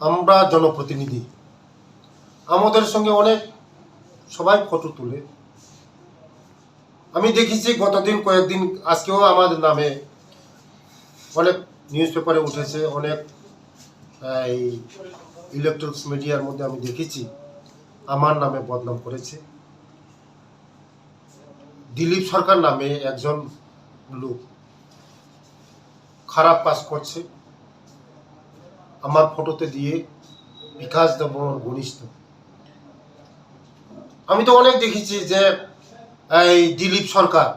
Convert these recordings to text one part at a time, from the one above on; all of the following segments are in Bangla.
আমরা জনপ্রতিনিধি, আমাদের সঙ্গে অনেক সবাই ফটো তুলে। আমি দেখেছি গতদিন কয়েকদিন, আজকেও আমাদের নামে অনেক নিউজ পেপারে উঠেছে, অনেক এই ইলেকট্রনিক্স মিডিয়ার মধ্যে আমি দেখেছি আমার নামে বদনাম করেছে। দিলীপ সরকার নামে একজন লোক খারাপ কাজ করছে, আমার ফটোতে দিয়ে বিকাশ দেব ঘনিষ্ঠ। আমি তো অনেক দেখেছি যে এই দিলীপ সরকার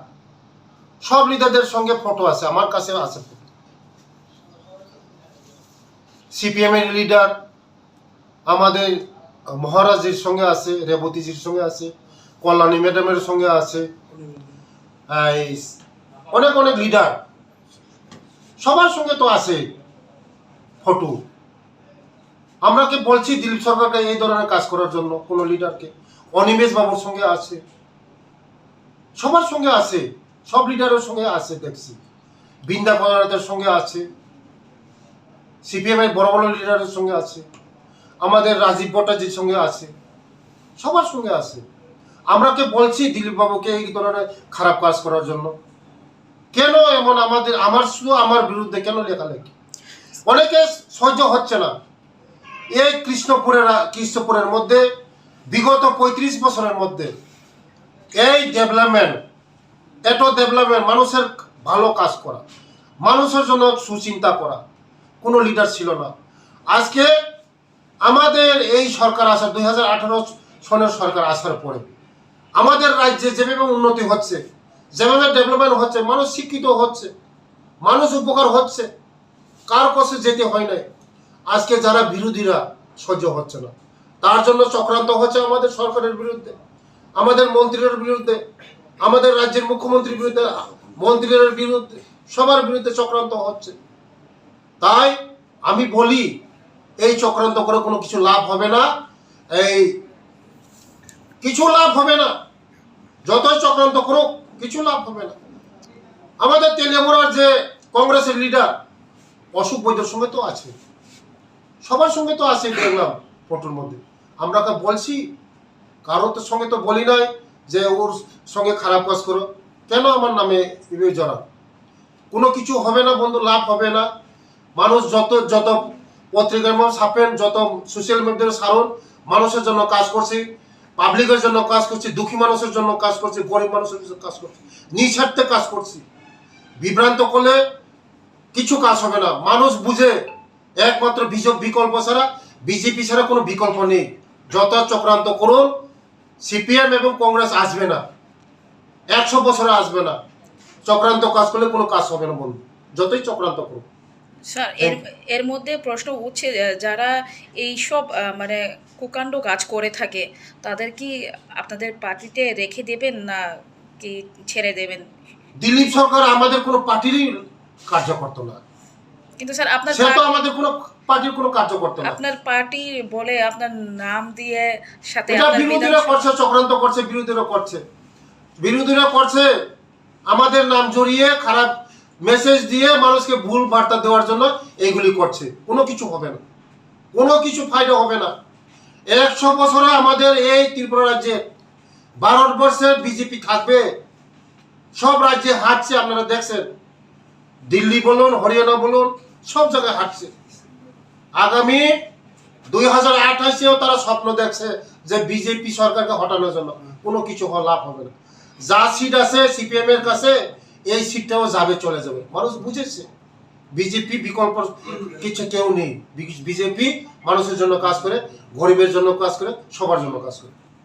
সব লিডারদের সঙ্গে ফটো আছে, আমার কাছে আছে ফটো। সিপিএম এর লিডার আমাদের মহারাজের সঙ্গে আছে, রেবতীজির সঙ্গে আছে, কল্যাণী ম্যাডামের সঙ্গে আছে, অনেক অনেক লিডার সবার সঙ্গে তো আছে ফটো। আমরা কি বলছি দিলীপ সরকারকে এই ধরনের কাজ করার জন্য? কোনো লিডারকে অনিমেষ বাবুর সঙ্গে আছে, সবার সঙ্গে আছে, সব লিডারের সঙ্গে আছে দেখছি, বৃন্দা কলারদের সঙ্গে আছে, সিপিএম এর বড় বড় লিডারের সঙ্গে আছে, আমাদের রাজীব ভট্টাচার্যের সঙ্গে আছে, সবার সঙ্গে আছে। আমরা কে বলছি দিলীপ বাবুকে এই ধরনের খারাপ কাজ করার জন্য? কেন এমন আমার শুধু আমার বিরুদ্ধে কেন লেখালেখি? অনেকে সহ্য হচ্ছে না। এই কৃষ্ণপুরের মধ্যে বিগত 35 বছরের মধ্যে এই ডেভেলপমেন্ট, মানুষের ভালো কাজ করা, মানুষের জন্য সুচিন্তা করা কোনো লিডার ছিল না। আজকে আমাদের এই সরকার আসা 2018 সনের সরকার আসার পরে আমাদের রাজ্যে যেভাবে উন্নতি হচ্ছে, যেভাবে ডেভেলপমেন্ট হচ্ছে, মানুষ শিক্ষিত হচ্ছে, মানুষ উপকার হচ্ছে, কার কাছে যেতে হয় নাই। আজকে যারা বিরোধীরা সহ্য হচ্ছে না, তার জন্য চক্রান্ত হচ্ছে আমাদের সরকারের বিরুদ্ধে, আমাদের মন্ত্রীর বিরুদ্ধে, আমাদের রাজ্যের মুখ্যমন্ত্রীর বিরুদ্ধে, মন্ত্রীর বিরুদ্ধে, সবার বিরুদ্ধে চক্রান্ত হচ্ছে। তাই আমি বলি এই চক্রান্ত করে কোনো কিছু লাভ হবে না, কিছু লাভ হবে না। যতই চক্রান্ত করুক কিছু লাভ হবে না। আমাদের তেলিয়ামুড়ার যে কংগ্রেসের লিডার অশোক বৈদ্যর সঙ্গে তো আছে, সবার সঙ্গে তো আছে, দেখলাম ফটোর মধ্যে। আমরা বলছি কারোর সঙ্গে তো বলি নাই যে ওর সঙ্গে খারাপ কাজ করো, কেন আমার নামে জড়া? কোনো কিছু হবে না বন্ধু, লাভ হবে না। মানুষ যত পত্রিকার মধ্যে ছাপেন, যত সোশ্যাল মিডিয়ার সারণ, মানুষের জন্য কাজ করছি, পাবলিকের জন্য কাজ করছি, দুঃখী মানুষের জন্য কাজ করছি, গরিব মানুষের জন্য কাজ করছি, নিঃস্বার্থে কাজ করছি। বিভ্রান্ত করলে কিছু কাজ হবে না। মানুষ বুঝে একমাত্র বিকল্প ছাড়া, বিজেপি ছাড়া কোনো বিকল্প নেই। যত চক্রান্ত করুন, সিপিএম এবং কংগ্রেস আসবে না, 100 বছরে আসবে না। চক্রান্ত কাজ করলে কোনো কাজ হবে না বন্ধু, যতই চক্রান্ত করুন। স্যার, এর মধ্যে প্রশ্ন উঠছে, যারা এই সব মানে কুকাণ্ড কাজ করে থাকে তাদের কি আপনাদের পার্টিতে রেখে দেবেন না কি ছেড়ে দেবেন? দিলীপ সরকার আমাদের কোনো পার্টিরই কার্যকর্তা না, কিন্তু স্যার আপনার সে তো আমাদের কোনো পার্টির কোনো কার্যকর্তা না। আপনার পার্টি বলে আপনার নাম দিয়ে সাথে এটা বিরোধীরা করছে, চক্রান্ত করছে, বিরোধীরা করছে আমাদের নাম জড়িয়ে খারাপ মেসেজ দিয়ে মানুষকে ভুল বার্তা দেওয়ার জন্য এইগুলি করছে। কোনো কিছু হবে না, কোনো কিছু ফায়দা হবে না। 100 বছরে আমাদের এই ত্রিপুরা রাজ্যে, ভারতবর্ষে বিজেপি থাকবে। সব রাজ্যে হাঁটছে, আপনারা দেখছেন, দিল্লি বলুন, হরিয়ানা বলুন, সব জায়গায় হাঁটছে। আগামী 2028-এও তারা স্বপ্ন দেখছে যে বিজেপি সরকারকে হটানোর জন্য। কোনো কিছু লাভ হবে না। যা সিট আছে সিপিএম এর কাছে, এই সিটটাও যাবে, চলে যাবে। মানুষ বুঝেছে বিজেপি বিকল্প কিছু কেউ নেই। বিজেপি মানুষের জন্য কাজ করে, গরিবের জন্য কাজ করে, সবার জন্য কাজ করে।